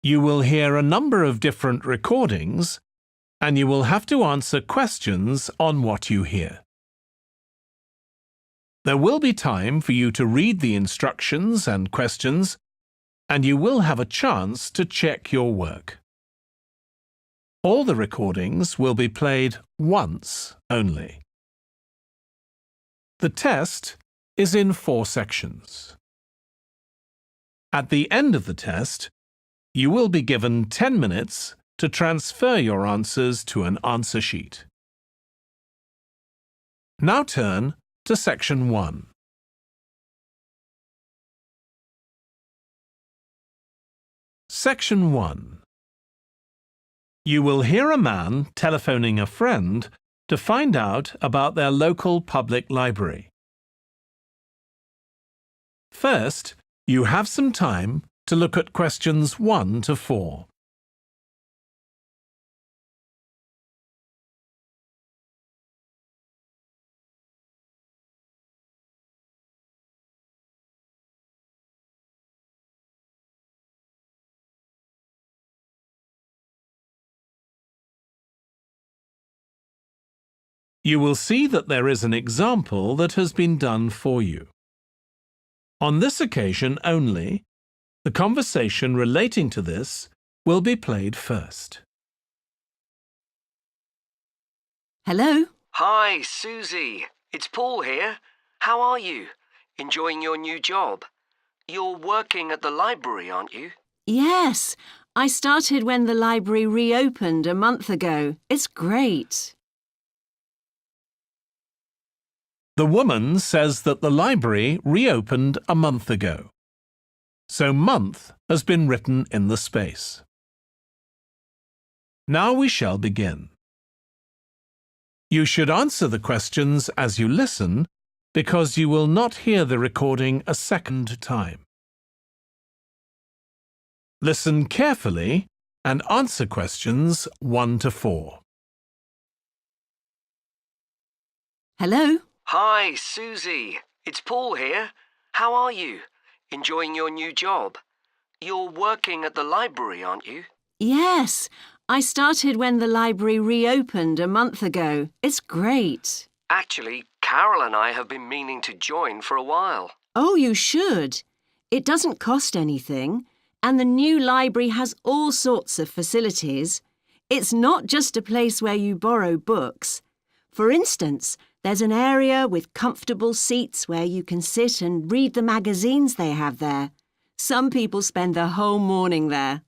You will hear a number of different recordings, and you will have to answer questions on what you hear. There will be time for you to read the instructions and questions, and you will have a chance to check your work. All the recordings will be played once only. The test is in 4 sections. At the end of the test, you will be given 10 minutes to transfer your answers to an answer sheet. Now turn to Section 1. Section 1. You will hear a man telephoning a friend to find out about their local public library. First, you have some time to look at questions 1 to 4. You will see that there is an example that has been done for you. On this occasion only, the conversation relating to this will be played first. Hello? Hi, Susie. It's Paul here. How are you? Enjoying your new job? You're working at the library, aren't you? Yes, I started when the library reopened a month ago. It's great. The woman says that the library reopened a month ago. So month has been written in the space. Now we shall begin. You should answer the questions as you listen because you will not hear the recording a second time. Listen carefully and answer questions 1 to 4. Hello? Hi, Susie. It's Paul here. How are you? Enjoying your new job? You're working at the library, aren't you? Yes, I started when the library reopened a month ago. It's great. Actually, Carol and I have been meaning to join for a while. Oh, you should. It doesn't cost anything, and the new library has all sorts of facilities. It's not just a place where you borrow books. For instance, there's an area with comfortable seats where you can sit and read the magazines they have there. Some people spend the whole morning there.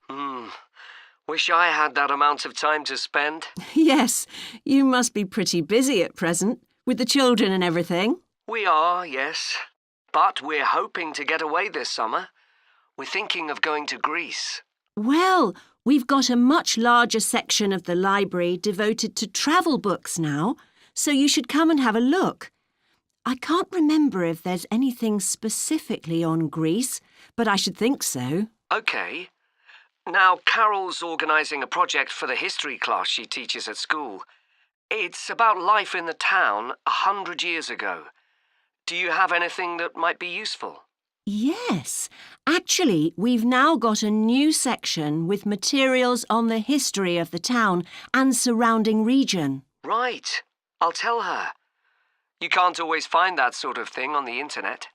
Wish I had that amount of time to spend. Yes, you must be pretty busy at present, with the children and everything. We are, yes. But we're hoping to get away this summer. We're thinking of going to Greece. Well, we've got a much larger section of the library devoted to travel books now, so you should come and have a look. I can't remember if there's anything specifically on Greece, but I should think so. OK. Now, Carol's organising a project for the history class she teaches at school. It's about life in the town 100 years ago. Do you have anything that might be useful? Yes. Actually, we've now got a new section with materials on the history of the town and surrounding region. Right. I'll tell her. You can't always find that sort of thing on the internet.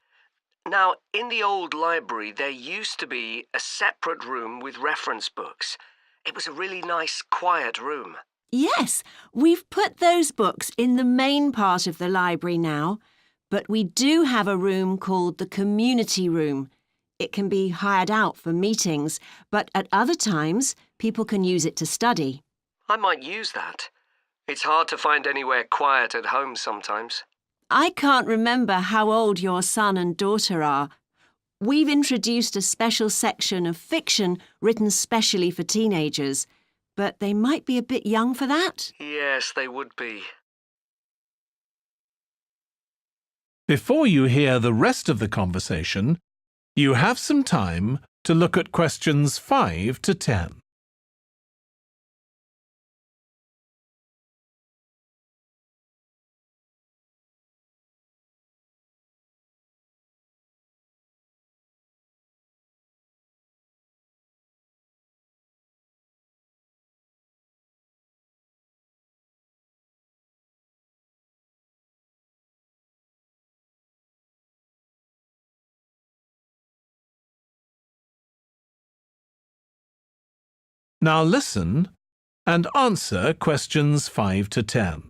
Now, in the old library, there used to be a separate room with reference books. It was a really nice, quiet room. Yes, we've put those books in the main part of the library now, but we do have a room called the community room. It can be hired out for meetings, but at other times, people can use it to study. I might use that. It's hard to find anywhere quiet at home sometimes. I can't remember how old your son and daughter are. We've introduced a special section of fiction written specially for teenagers, but they might be a bit young for that. Yes, they would be. Before you hear the rest of the conversation, you have some time to look at questions 5 to 10. Now listen and answer questions 5 to 10.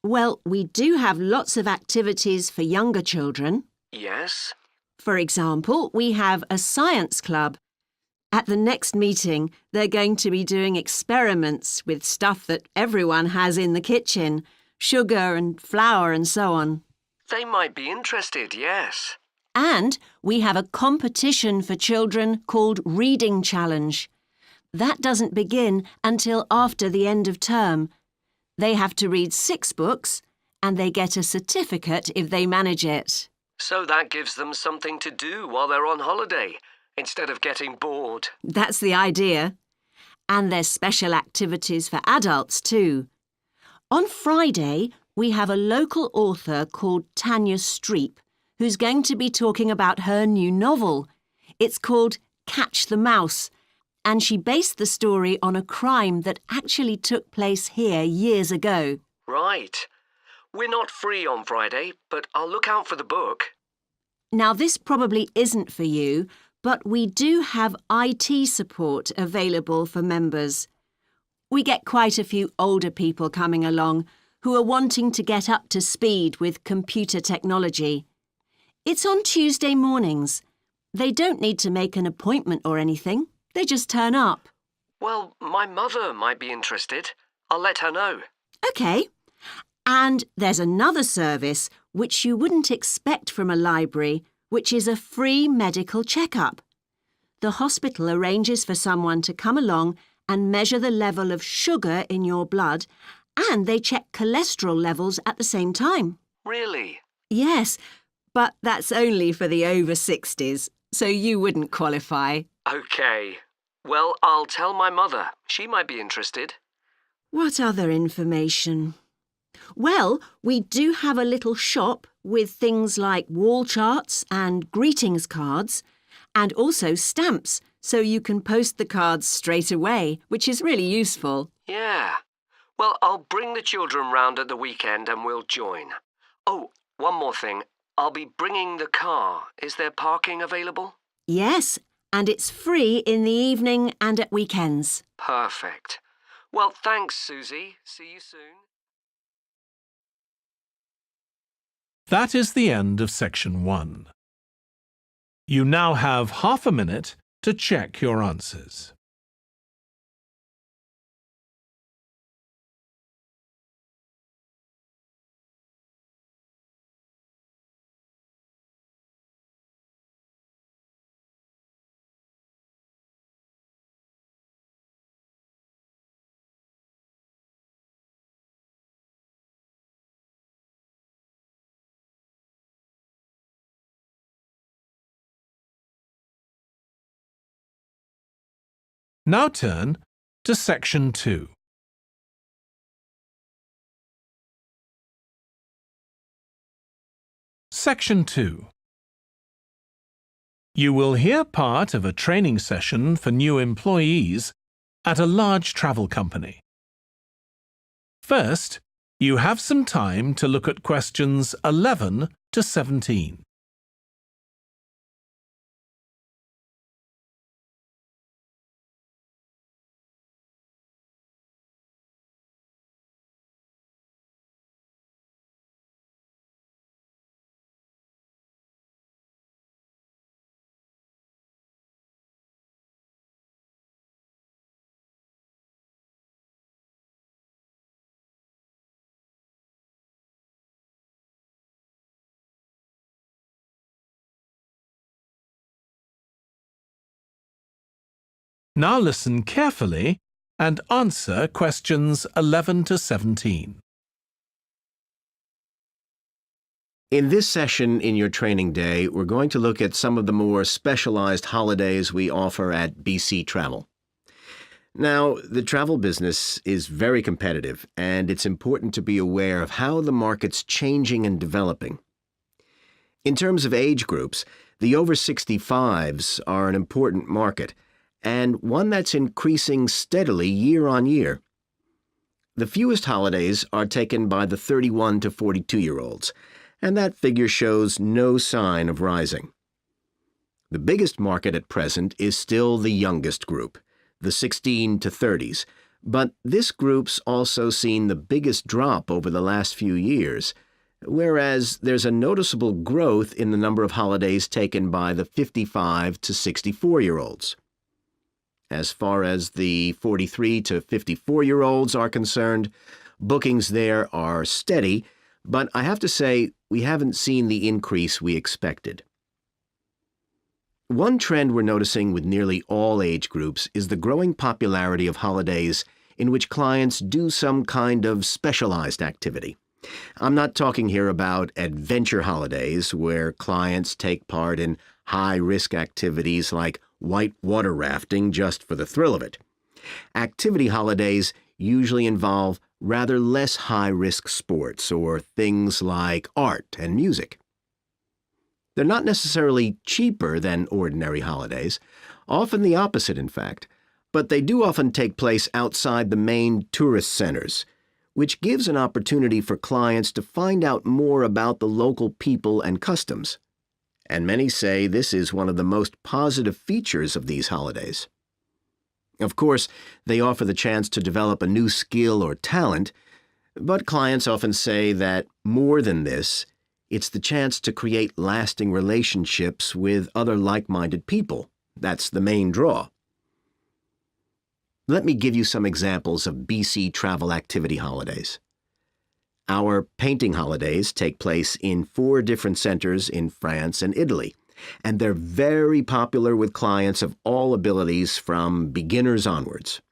Well, we do have lots of activities for younger children. Yes? For example, we have a science club. At the next meeting, they're going to be doing experiments with stuff that everyone has in the kitchen, sugar and flour and so on. They might be interested, yes. And we have a competition for children called Reading Challenge. That doesn't begin until after the end of term. They have to read 6 books and they get a certificate if they manage it. So that gives them something to do while they're on holiday, instead of getting bored. That's the idea. And there's special activities for adults too. On Friday, we have a local author called Tanya Streep, who's going to be talking about her new novel. It's called Catch the Mouse, and she based the story on a crime that actually took place here years ago. Right. We're not free on Friday, but I'll look out for the book. Now, this probably isn't for you, but we do have IT support available for members. We get quite a few older people coming along who are wanting to get up to speed with computer technology. It's on Tuesday mornings. They don't need to make an appointment or anything. They just turn up. Well, my mother might be interested. I'll let her know. OK. And there's another service which you wouldn't expect from a library, which is a free medical checkup. The hospital arranges for someone to come along and measure the level of sugar in your blood, and they check cholesterol levels at the same time. Really? Yes, but that's only for the over 60s, so you wouldn't qualify. OK. Well, I'll tell my mother. She might be interested. What other information? Well, we do have a little shop with things like wall charts and greetings cards, and also stamps, so you can post the cards straight away, which is really useful. Yeah. Well, I'll bring the children round at the weekend and we'll join. Oh, one more thing. I'll be bringing the car. Is there parking available? Yes, and it's free in the evening and at weekends. Perfect. Well, thanks, Susie. See you soon. That is the end of section 1. You now have half a minute to check your answers. Now turn to section 2. Section 2. You will hear part of a training session for new employees at a large travel company. First, you have some time to look at questions 11 to 17. Now listen carefully and answer questions 11 to 17. In this session in your training day, we're going to look at some of the more specialized holidays we offer at BC Travel. Now, the travel business is very competitive, and it's important to be aware of how the market's changing and developing. In terms of age groups, the over 65s are an important market, and one that's increasing steadily year on year. The fewest holidays are taken by the 31 to 42-year-olds, and that figure shows no sign of rising. The biggest market at present is still the youngest group, the 16 to 30s, but this group's also seen the biggest drop over the last few years, whereas there's a noticeable growth in the number of holidays taken by the 55 to 64-year-olds. As far as the 43 to 54-year-olds are concerned, bookings there are steady, but I have to say we haven't seen the increase we expected. One trend we're noticing with nearly all age groups is the growing popularity of holidays in which clients do some kind of specialized activity. I'm not talking here about adventure holidays where clients take part in high-risk activities like white water rafting just for the thrill of it. Activity holidays usually involve rather less high-risk sports or things like art and music. They're not necessarily cheaper than ordinary holidays, often the opposite, in fact, but they do often take place outside the main tourist centers, which gives an opportunity for clients to find out more about the local people and customs. And many say this is one of the most positive features of these holidays. Of course, they offer the chance to develop a new skill or talent, but clients often say that more than this, it's the chance to create lasting relationships with other like-minded people. That's the main draw. Let me give you some examples of BC travel activity holidays. Our painting holidays take place in 4 different centers in France and Italy, and they're very popular with clients of all abilities from beginners onwards.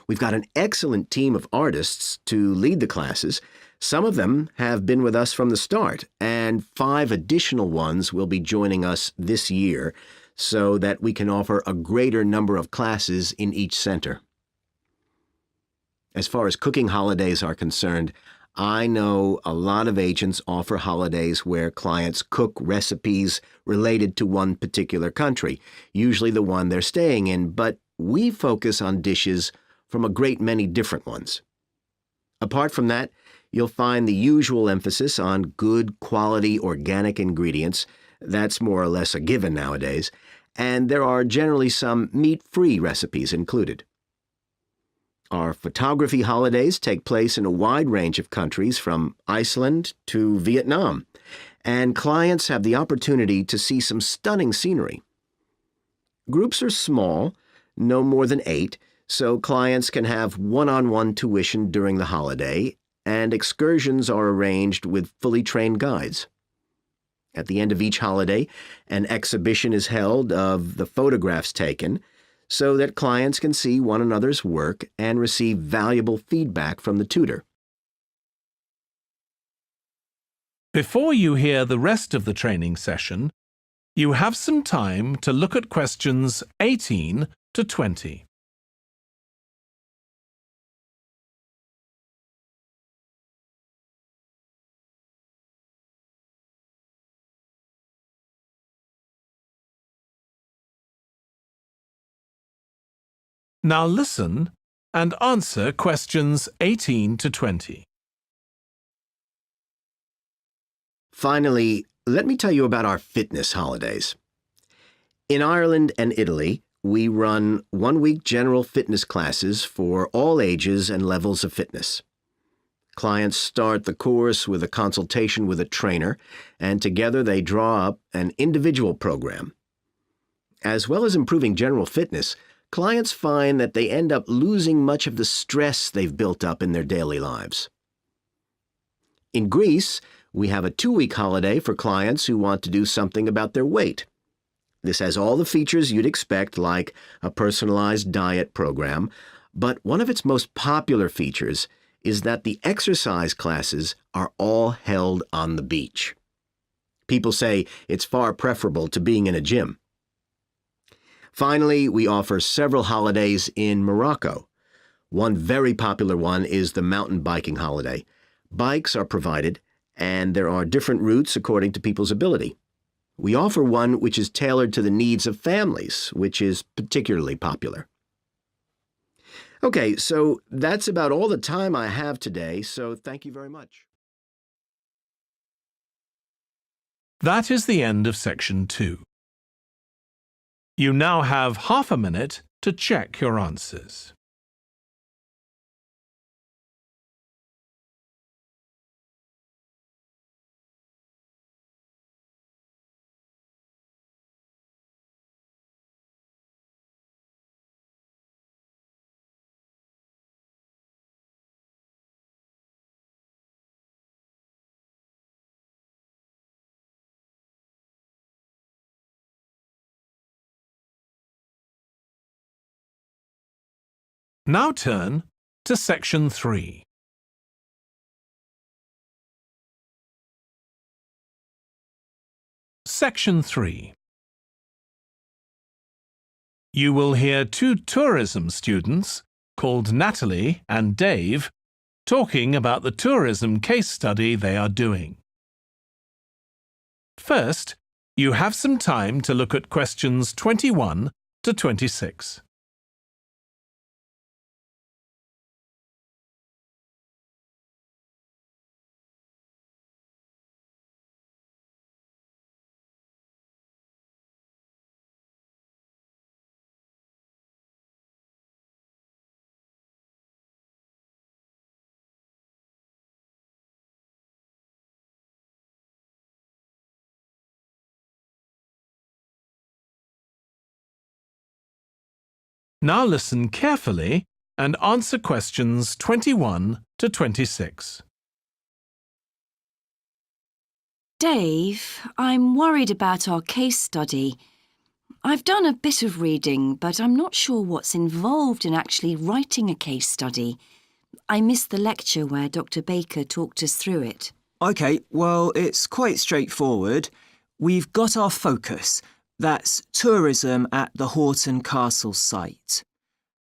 We've got an excellent team of artists to lead the classes. Some of them have been with us from the start, and 5 additional ones will be joining us this year so that we can offer a greater number of classes in each center. As far as cooking holidays are concerned, I know a lot of agents offer holidays where clients cook recipes related to one particular country, usually the one they're staying in, but we focus on dishes from a great many different ones. Apart from that, you'll find the usual emphasis on good quality organic ingredients. That's more or less a given nowadays, and there are generally some meat-free recipes included. Our photography holidays take place in a wide range of countries from Iceland to Vietnam, and clients have the opportunity to see some stunning scenery. Groups are small, no more than 8, so clients can have one-on-one tuition during the holiday, and excursions are arranged with fully trained guides. At the end of each holiday, an exhibition is held of the photographs taken so that clients can see one another's work and receive valuable feedback from the tutor. Before you hear the rest of the training session, you have some time to look at questions 18 to 20. Now listen and answer questions 18 to 20. Finally, let me tell you about our fitness holidays. In Ireland and Italy, we run one-week general fitness classes for all ages and levels of fitness. Clients start the course with a consultation with a trainer, and together they draw up an individual program. As well as improving general fitness, clients find that they end up losing much of the stress they've built up in their daily lives. In Greece, we have a 2-week holiday for clients who want to do something about their weight. This has all the features you'd expect, like a personalized diet program, but one of its most popular features is that the exercise classes are all held on the beach. People say it's far preferable to being in a gym. Finally, we offer several holidays in Morocco. One very popular one is the mountain biking holiday. Bikes are provided, and there are different routes according to people's ability. We offer one which is tailored to the needs of families, which is particularly popular. Okay, so that's about all the time I have today, so thank you very much. That is the end of section 2. You now have half a minute to check your answers. Now turn to Section 3. Section 3. You will hear two tourism students, called Natalie and Dave, talking about the tourism case study they are doing. First, you have some time to look at questions 21 to 26. Now listen carefully and answer questions 21 to 26. Dave, I'm worried about our case study. I've done a bit of reading, but I'm not sure what's involved in actually writing a case study. I missed the lecture where Dr. Baker talked us through it. OK, well, it's quite straightforward. We've got our focus. That's tourism at the Horton Castle site.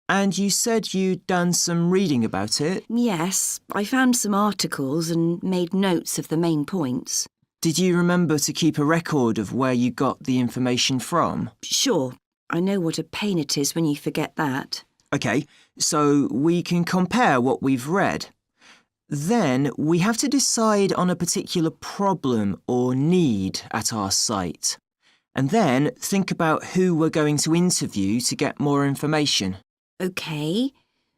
And you said you'd done some reading about it? Yes, I found some articles and made notes of the main points. Did you remember to keep a record of where you got the information from? Sure, I know what a pain it is when you forget that. OK, so we can compare what we've read. Then we have to decide on a particular problem or need at our site. And then think about who we're going to interview to get more information. OK,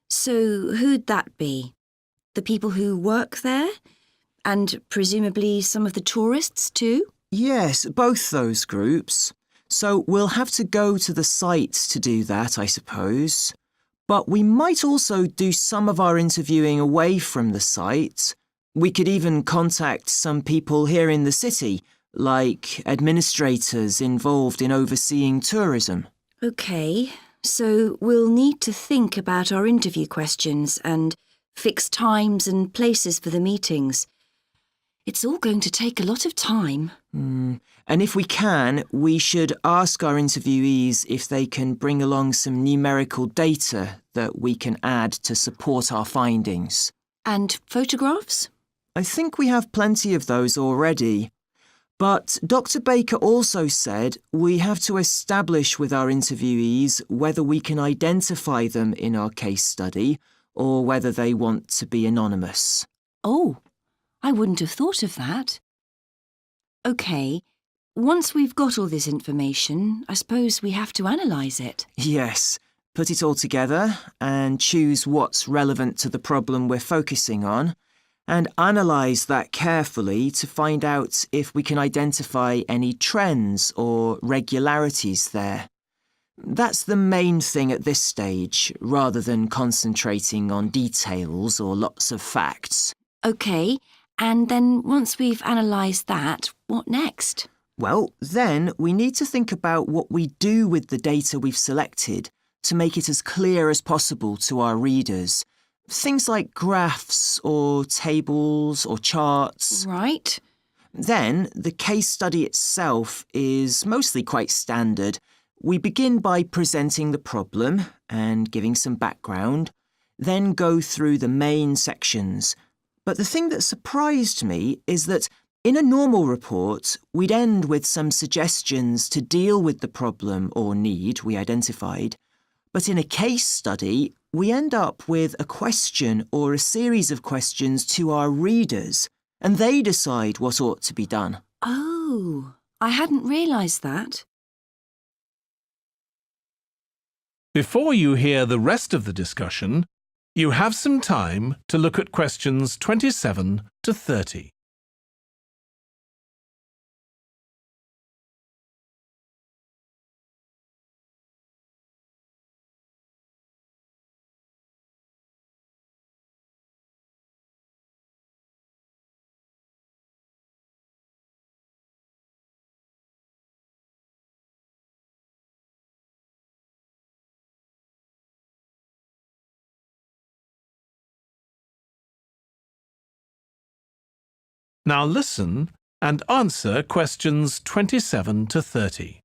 so who'd that be? The people who work there? And presumably some of the tourists too? Yes, both those groups. So we'll have to go to the site to do that, I suppose. But we might also do some of our interviewing away from the site. We could even contact some people here in the city, like administrators involved in overseeing tourism. OK, so we'll need to think about our interview questions and fix times and places for the meetings. It's all going to take a lot of time. And if we can, we should ask our interviewees if they can bring along some numerical data that we can add to support our findings. And photographs? I think we have plenty of those already. But Dr. Baker also said we have to establish with our interviewees whether we can identify them in our case study or whether they want to be anonymous. Oh, I wouldn't have thought of that. OK, once we've got all this information, I suppose we have to analyse it. Yes, put it all together and choose what's relevant to the problem we're focusing on, and analyse that carefully to find out if we can identify any trends or regularities there. That's the main thing at this stage, rather than concentrating on details or lots of facts. OK, and then once we've analysed that, what next? Well, then we need to think about what we do with the data we've selected to make it as clear as possible to our readers. Things like graphs or tables or charts. Right. Then the case study itself is mostly quite standard. We begin by presenting the problem and giving some background, then go through the main sections. But the thing that surprised me is that in a normal report, we'd end with some suggestions to deal with the problem or need we identified. But in a case study, we end up with a question or a series of questions to our readers, and they decide what ought to be done. Oh, I hadn't realised that. Before you hear the rest of the discussion, you have some time to look at questions 27 to 30. Now listen and answer questions 27 to 30.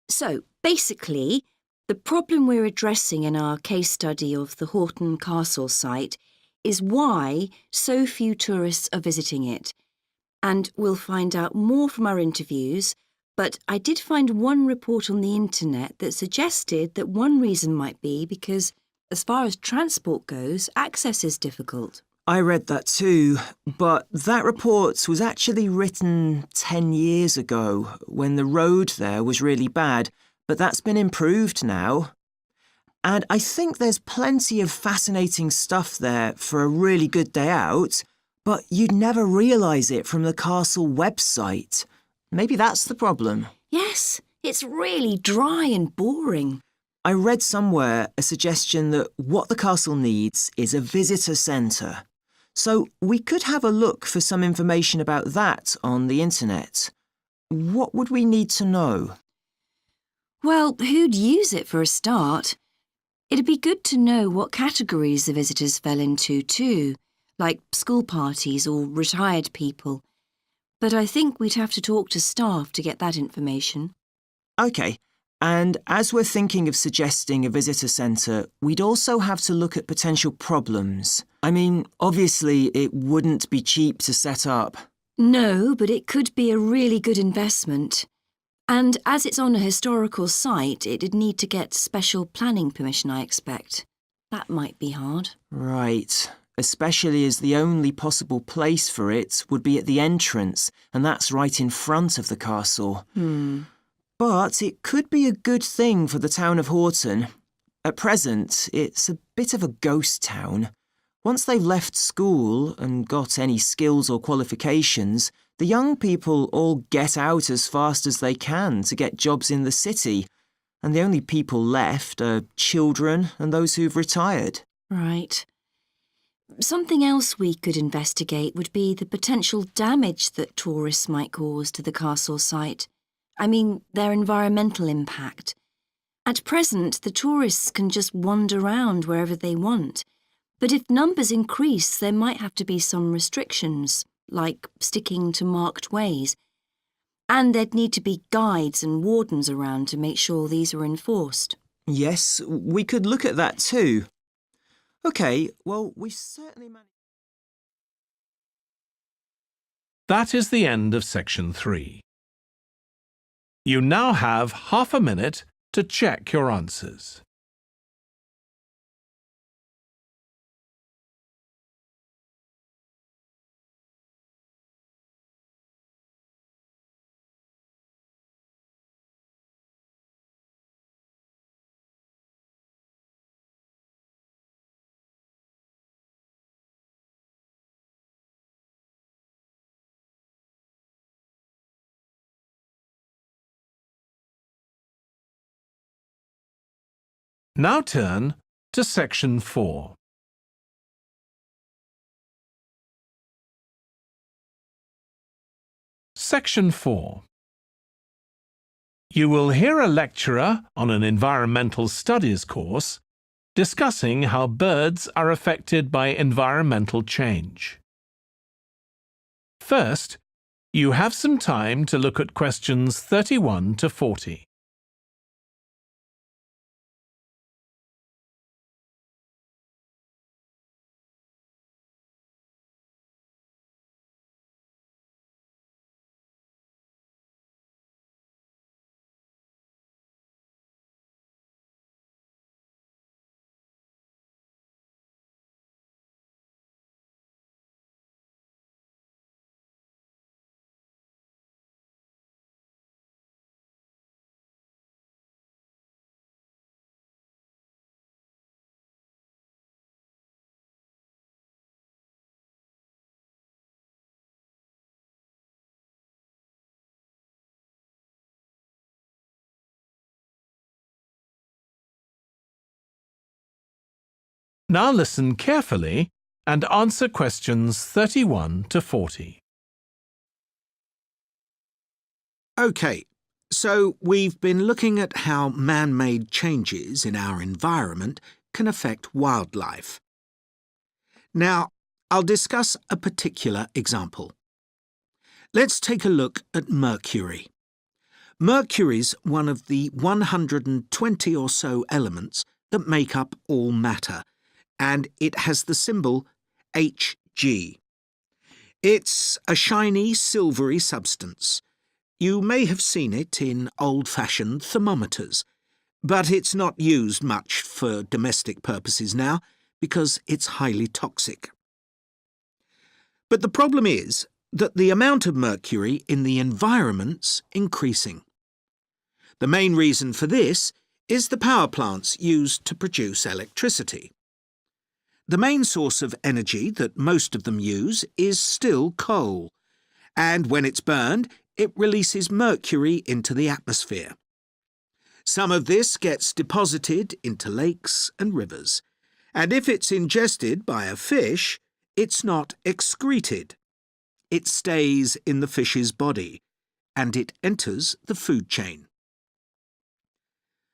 So, basically, the problem we're addressing in our case study of the Horton Castle site is why so few tourists are visiting it. And we'll find out more from our interviews, but I did find one report on the internet that suggested that one reason might be because, as far as transport goes, access is difficult. I read that too, but that report was actually written 10 years ago when the road there was really bad, but that's been improved now. And I think there's plenty of fascinating stuff there for a really good day out, but you'd never realise it from the castle website. Maybe that's the problem. Yes, it's really dry and boring. I read somewhere a suggestion that what the castle needs is a visitor centre. So we could have a look for some information about that on the internet. What would we need to know? Well, who'd use it for a start? It'd be good to know what categories the visitors fell into too, like school parties or retired people. But I think we'd have to talk to staff to get that information. OK, and as we're thinking of suggesting a visitor centre, we'd also have to look at potential problems. I mean, obviously it wouldn't be cheap to set up. No, but it could be a really good investment. And as it's on a historical site, it'd need to get special planning permission, I expect. That might be hard. Right, especially as the only possible place for it would be at the entrance, and that's right in front of the castle. But it could be a good thing for the town of Horton. At present, it's a bit of a ghost town. Once they've left school and got any skills or qualifications, the young people all get out as fast as they can to get jobs in the city, and the only people left are children and those who've retired. Right. Something else we could investigate would be the potential damage that tourists might cause to the castle site. I mean, their environmental impact. At present, the tourists can just wander around wherever they want. But if numbers increase, there might have to be some restrictions, like sticking to marked ways. And there'd need to be guides and wardens around to make sure these are enforced. Yes, we could look at that too. OK, well, we've certainly managed... That is the end of section 3. You now have half a minute to check your answers. Now turn to section 4. Section 4. You will hear a lecturer on an environmental studies course discussing how birds are affected by environmental change. First, you have some time to look at questions 31 to 40. Now listen carefully and answer questions 31 to 40. OK, so we've been looking at how man-made changes in our environment can affect wildlife. Now, I'll discuss a particular example. Let's take a look at mercury. Mercury's one of the 120 or so elements that make up all matter, and it has the symbol Hg. It's a shiny, silvery substance. You may have seen it in old-fashioned thermometers, but it's not used much for domestic purposes now because it's highly toxic. But the problem is that the amount of mercury in the environment's increasing. The main reason for this is the power plants used to produce electricity. The main source of energy that most of them use is still coal, and when it's burned, it releases mercury into the atmosphere. Some of this gets deposited into lakes and rivers, and if it's ingested by a fish, it's not excreted. It stays in the fish's body, and it enters the food chain.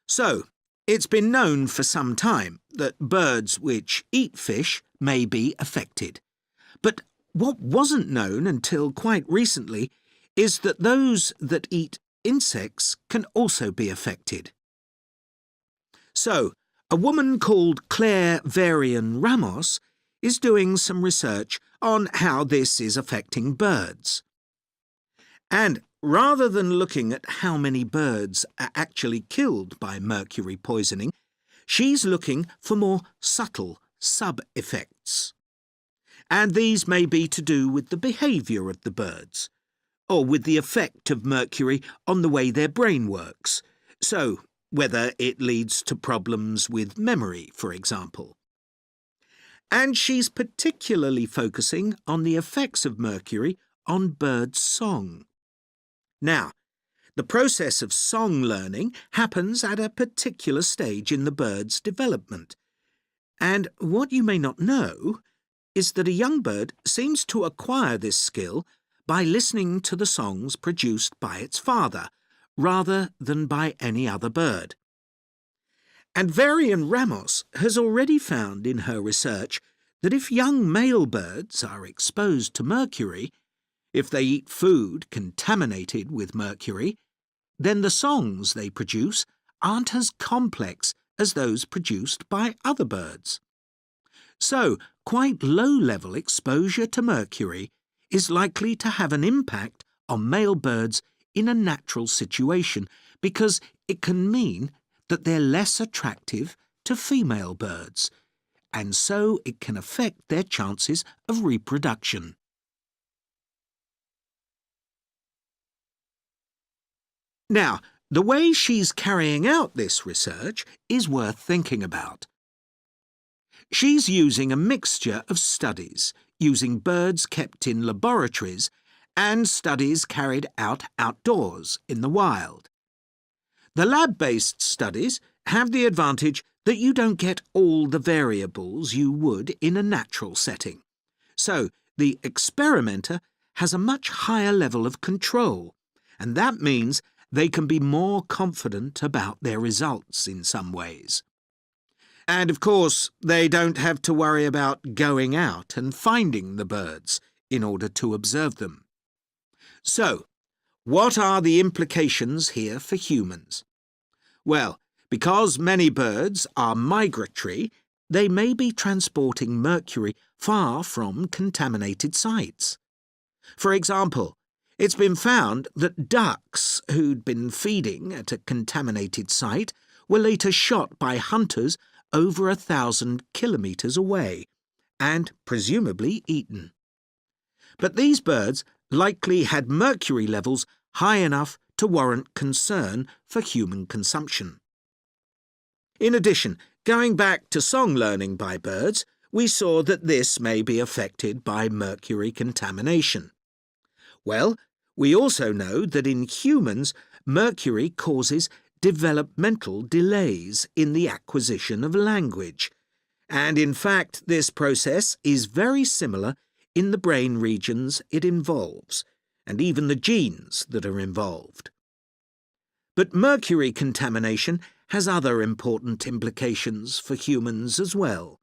So, it's been known for some time that birds which eat fish may be affected. But what wasn't known until quite recently is that those that eat insects can also be affected. So, a woman called Claire Varian Ramos is doing some research on how this is affecting birds. And rather than looking at how many birds are actually killed by mercury poisoning, she's looking for more subtle sub-effects. And these may be to do with the behaviour of the birds, or with the effect of mercury on the way their brain works, so whether it leads to problems with memory, for example. And she's particularly focusing on the effects of mercury on bird song. Now, the process of song learning happens at a particular stage in the bird's development, and what you may not know is that a young bird seems to acquire this skill by listening to the songs produced by its father, rather than by any other bird. And Varian Ramos has already found in her research that if young male birds are exposed to mercury, if they eat food contaminated with mercury, then the songs they produce aren't as complex as those produced by other birds. So, quite low-level exposure to mercury is likely to have an impact on male birds in a natural situation because it can mean that they're less attractive to female birds, and so it can affect their chances of reproduction. Now, the way she's carrying out this research is worth thinking about. She's using a mixture of studies, using birds kept in laboratories and studies carried out outdoors in the wild. The lab-based studies have the advantage that you don't get all the variables you would in a natural setting. So the experimenter has a much higher level of control, and that means they can be more confident about their results in some ways. And of course, they don't have to worry about going out and finding the birds in order to observe them. So, what are the implications here for humans? Well, because many birds are migratory, they may be transporting mercury far from contaminated sites. For example, it's been found that ducks who'd been feeding at a contaminated site were later shot by hunters over 1,000 kilometres away, and presumably eaten. But these birds likely had mercury levels high enough to warrant concern for human consumption. In addition, going back to song learning by birds, we saw that this may be affected by mercury contamination. Well, we also know that in humans, mercury causes developmental delays in the acquisition of language, And in fact, this process is very similar in the brain regions it involves, and even the genes that are involved. But mercury contamination has other important implications for humans as well.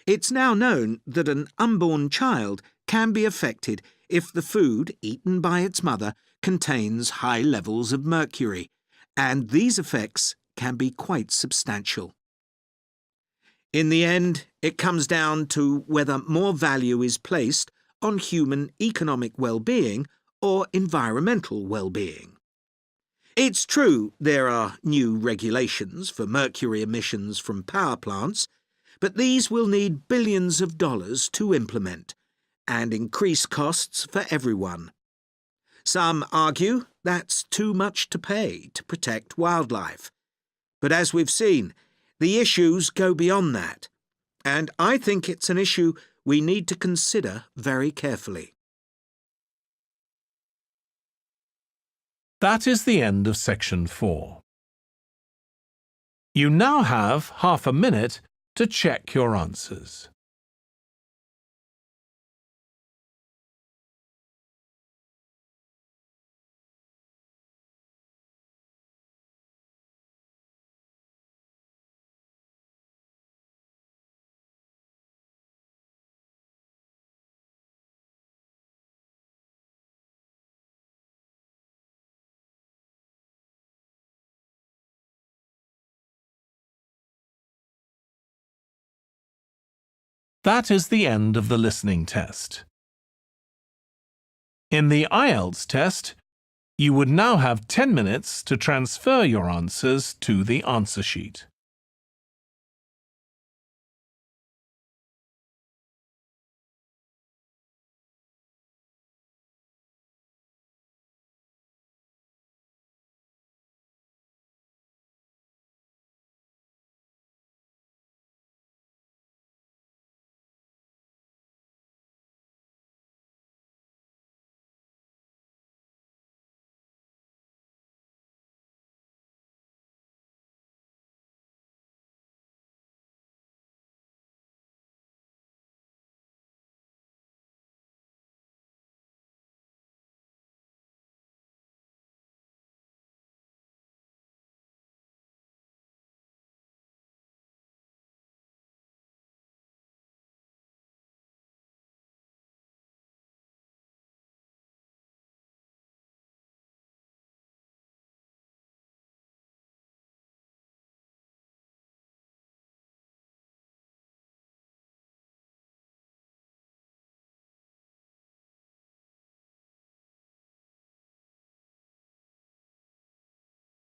It's now known that an unborn child can be affected if the food eaten by its mother contains high levels of mercury, and these effects can be quite substantial. In the end, it comes down to whether more value is placed on human economic well-being or environmental well-being. It's true there are new regulations for mercury emissions from power plants, but these will need billions of dollars to implement and increase costs for everyone. Some argue that's too much to pay to protect wildlife. But as we've seen, the issues go beyond that, and I think it's an issue we need to consider very carefully. That is the end of section 4. You now have half a minute to check your answers. That is the end of the listening test. In the IELTS test, you would now have 10 minutes to transfer your answers to the answer sheet.